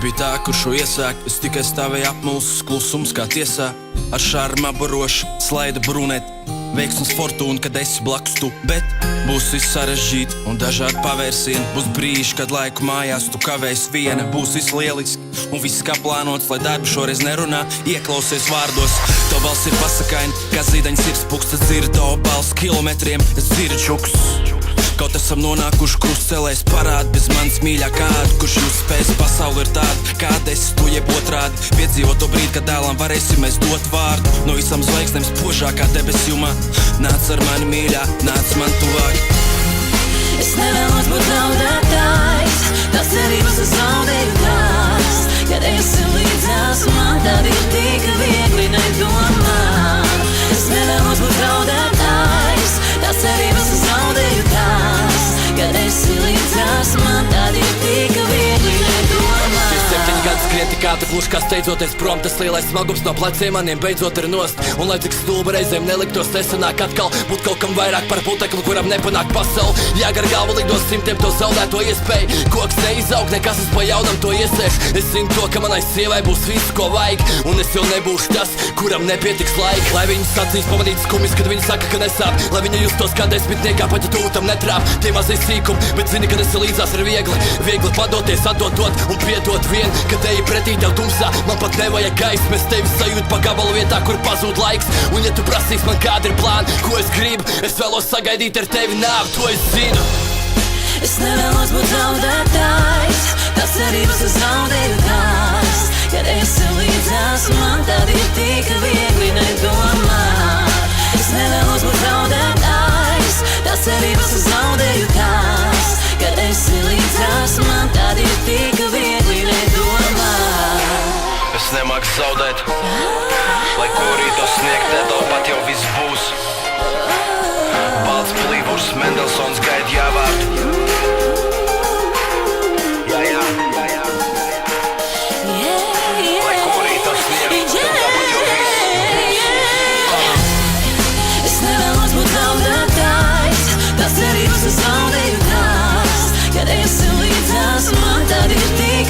bija tā, kur šo iesākt. Es tikai stāvēju apmulsis, klusums kā tiesā. Ar šarma barošu, slaida brunēt. Veiksmes fortūna, kad esi blakus tu. Bet būs viss sarežģīti un dažādi pavērsieni. Būs brīži, kad laiku mājās tu kavēs viena. Būs viss lieliski un viss kā plānots, lai darbi šoreiz nerunā. Ieklausies vārdos, to balss ir pasakaini. Kā zīdaņas ir spuksts, es dzirdu to balss kilometriem. Es dzirdu čuks. Kaut esam nonākuši krustcelēs, parādi bez manis mīļā kādu, kurš jūs spēs. Pasauli ir tāda, kāda esi tu jeb otrādi. Piedzīvo to brīdi, kad dēlam varēsim mēs dot vārdu. No visam zvaigznēm spožākā debes jumā. Nāc ar mani mīļā, nāc man tuvāk. Es nevēlos būt zaudētājs, tās cerības es zaudēju tās. Kad esi līdzās man, tad ir tik viegli nedomāt. Es nevēlos būt zaudētājs, tās cerības es zaudēju tās. Kad esi līdzās man, tad ir tik viegli nedomāt. 7 gadus skrien tik ātri, gluži kā steidzoties prom. Tas lielais smagums no pleciem maniem beidzot ir nost. Un lai cik stulba reizēm neliktos, nesanāk atkal būt kaut kam vairāk par putekli, kuram nepanāk pasauli. Jāgar galva lidos simtiem to zaudēto iespēju. Koks neizaug, nekas es pa jaunam to iesēš. Es zinu to, ka manai sievai būs viss, ko vajag. Un es jau nebūšu tas, kuram nepietiks laika. Lai viņas acīs pavadītu skumjas, kad viņi saka, ka nesāp. Lai viņa justos kā desmitniekā, pat ja tūtam netrāp. Tie mazie sīkumi, bet zini, kad esi līdzās ir viegli. Viegli padoties, atdot un piedot vien. Kad eji pretī tev tumsā, man pat nevajag gaismu. Es tevi sajūtu pa gabalu vietā, kur pazūd laiks. Un ja tu prasīs man, kāda ir plāna, ko es gribu, es vēlos sagaidīt ar tevi nāvi, to es zinu. Es nevēlos būt zaudētājs, tās cerības es zaudēju tās. Kad esi līdzās man, tad ir tik viegli nedomāt. Es nevēlos būt zaudētājs, tās cerības es zaudēju tās. Kad esi līdzās man, tad ir tik viegli nedomāt. Es nemāku zaudēt, lai ko rītos sniegt, nedod pat jau viss būs. Balts plīvurs, Mendelsons gaid jāvārdu. Lai ko rītos sniegt, nedod pat jau viss. Es nevēlos būt zaudētājs, tās cerības es zaudēju tās. Kad esi līdzās man, tad ir tik